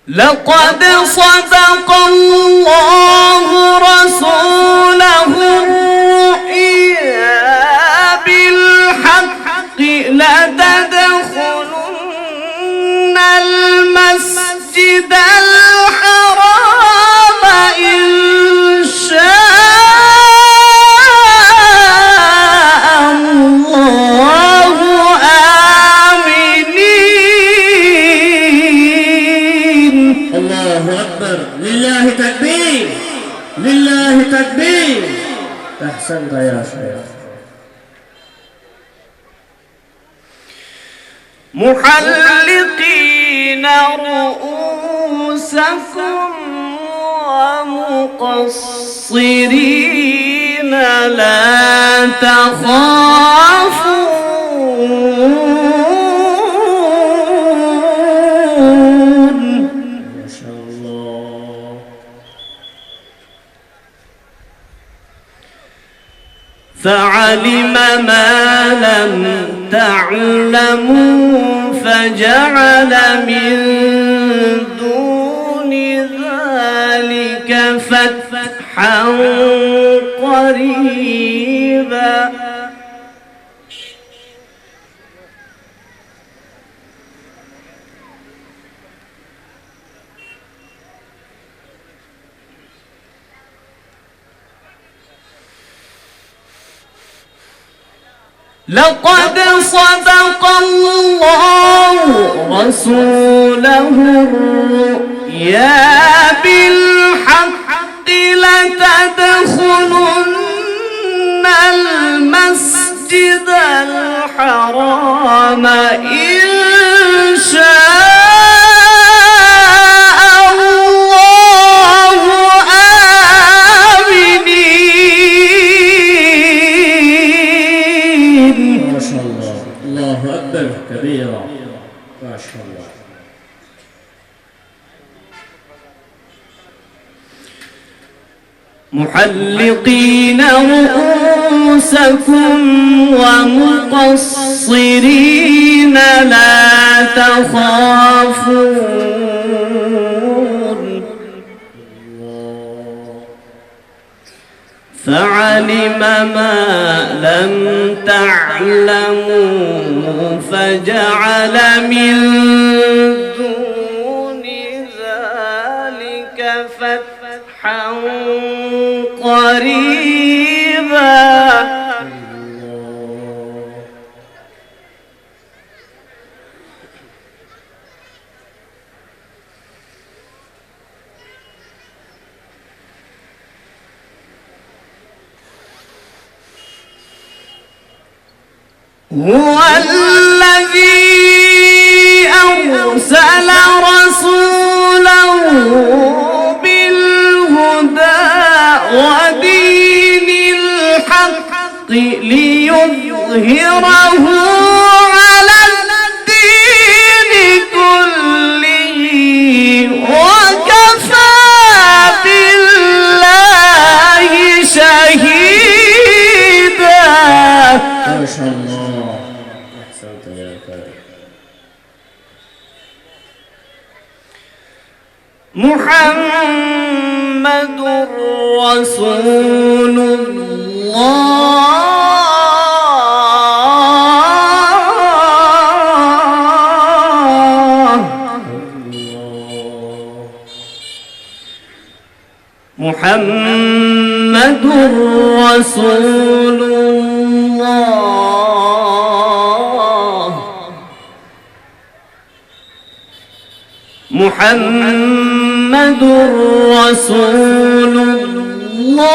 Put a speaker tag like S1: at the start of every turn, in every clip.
S1: لقد صدق الله رسوله الرؤيا بالحق لتدخلن المسجد الحرام إن شاء الله آمنين.
S2: الله أكبر. لله تكبير، لله تكبير. أحسنت يا شيخ.
S1: محلقين رؤوسكم ومقصرين لا تخافون.
S2: ما شاء الله.
S1: فعلم ما لم تعلموا فجعل من دون ذلك فتحا قريبا. لقد صدق الله رسوله الرؤيا بالحق لتدخلن المسجد الحرام إن شاء الله آمنين.
S2: ما شاء الله. الله أكبر كبيرا. ما شاء الله.
S1: محلقين رؤوسكم ومقصرين لا تخافون. فعلم ما لم تعلموا فجعل من دون ذلك فتحا قريبا. هو الذي أرسل رسوله بالهدى ودين الحق ليظهره على الدين كله وكفى بالله شهيدا.
S2: ما شاء الله. أحسنت يا كريم.
S1: محمد رسول الله. محمد رسول الله. محمد رسول الله.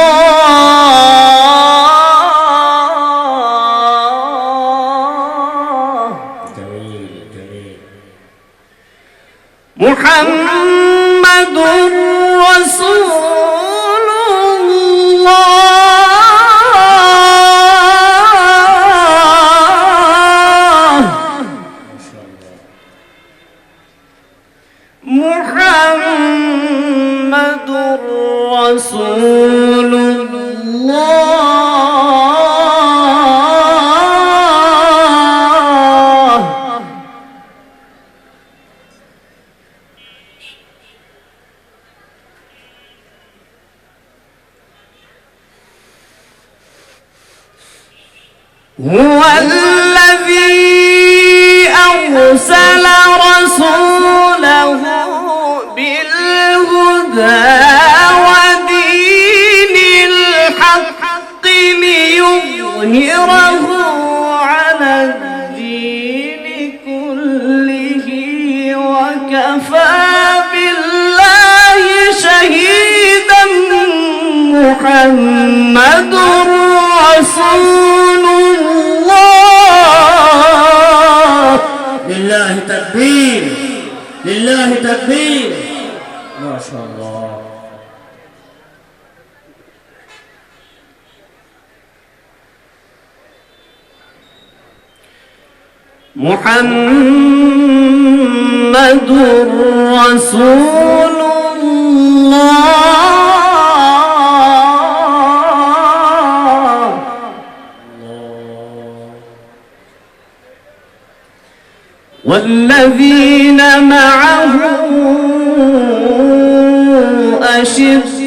S2: جميل جميل.
S1: محمد رسول الله. محمد رسول الله. هو الذي أرسل رسوله بالهدى ودين الحق ليظهره على الدين كله وكفى بالله شهيدا محمد رسول الله.
S2: لله تكبير، لله تكبير، ما شاء الله.
S1: محمد رسول الله. والذين معه أشداء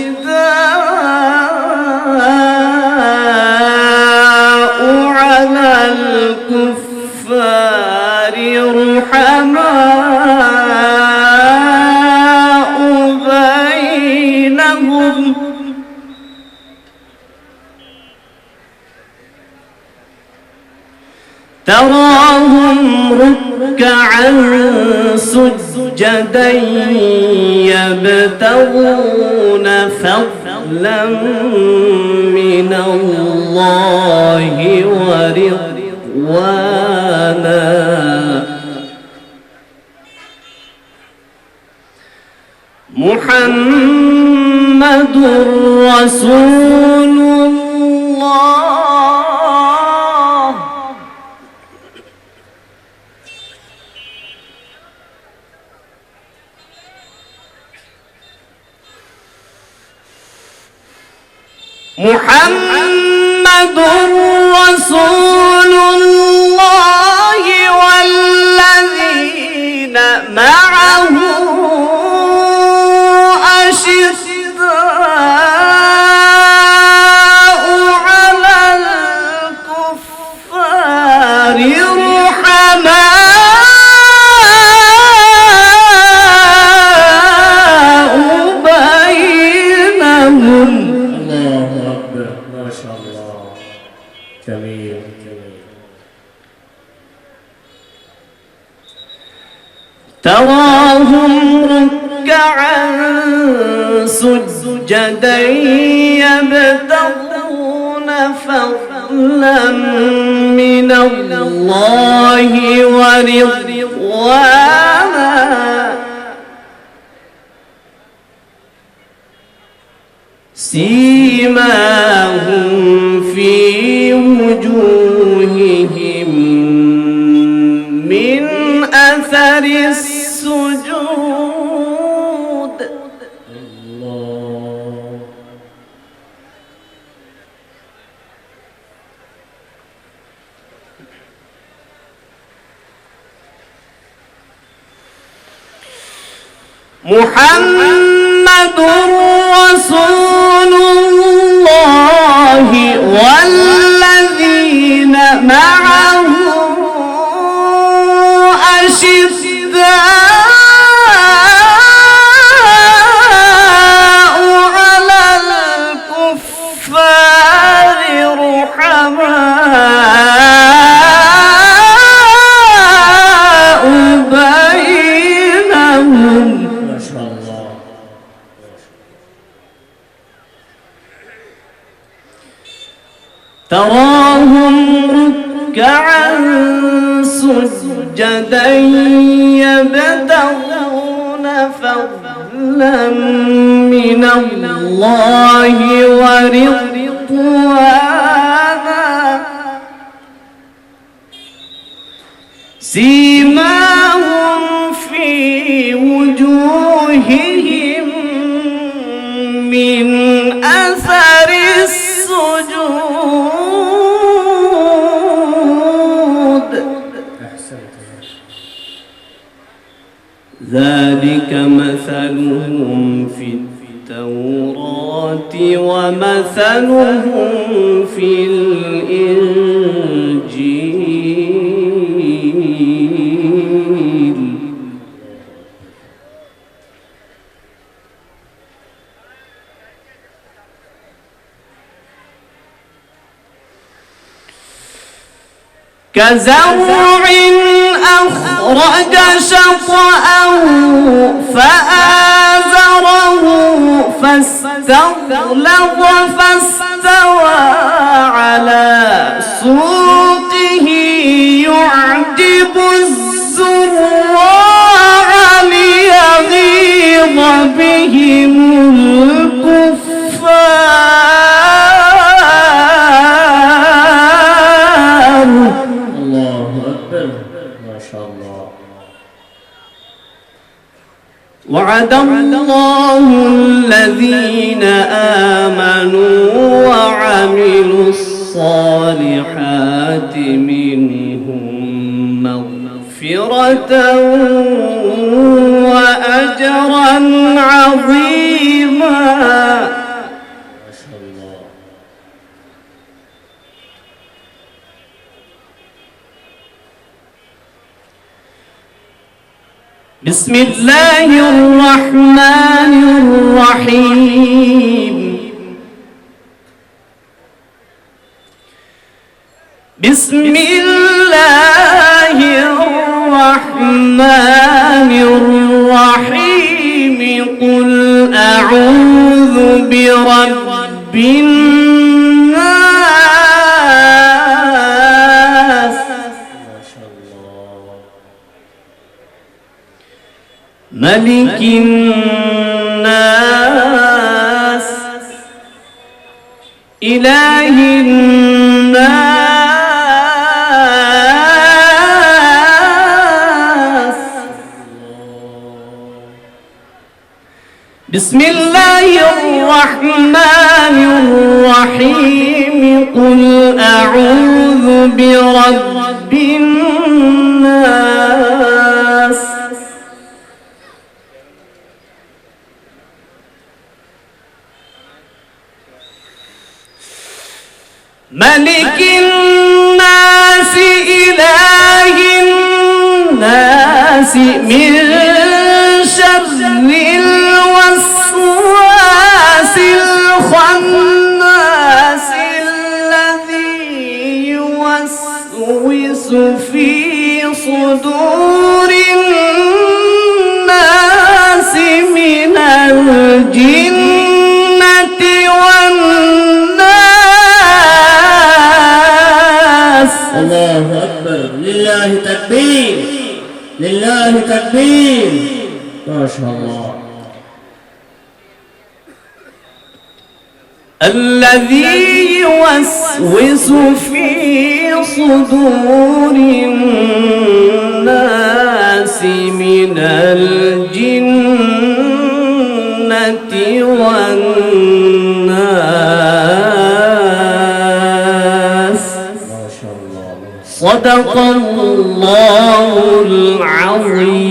S1: على الكفار رحماء بينهم تراهم ركعا سجدا يبتغون فضلا من الله ورضوانا محمد رسول الله. محمد رسول الله والذين معه أشداء على الكفار رحماء بينهم.
S2: الله أكبر، ما شاء الله، جميل جميل.
S1: تراهم ركعا سجدا يبتغون فضلا من الله ورضوانا سيماهم في وجوههم من أثر السجود.
S2: الله.
S1: محمد رسول الله والذين معه أشداء على الكفار رحماء بينهم.
S2: ما شاء الله.
S1: تراهم ركعا سجدا يبتغون فضلا من الله ورضوانا سيماهم في وجوههم من أثر السجود. ذلك مثلهم في التوراة ومثلهم في الإنجيل كزرع أخرج شطأه فآزره فاستغلظ فاستوى على سوقه يعجب الزراع ليغيظ بهم الكفار.
S2: الله أكبر ما شاء الله.
S1: وعد الله الذين آمنوا وعملوا الصالحات منهم مغفرة وأجرا عظيما.
S2: ما شاء الله.
S1: بسم الله الرحمن الرحيم. بسم الله الرحمن الرحيم. قل أعوذ برب الناس ملك الناس إله الناس. بسم الله الرحمن الرحيم. قل أعوذ برب الناس ملك الناس إله الناس من شر الوسواس الخناس الذي يوسوس في صدور الناس من الجنة والناس.
S2: الله أكبر. لله تكبير لله تكبير ما شاء الله.
S1: الذي يوسوس في صدور الناس من الجنة والناس.
S2: ما شاء الله.
S1: صدق الله العظيم.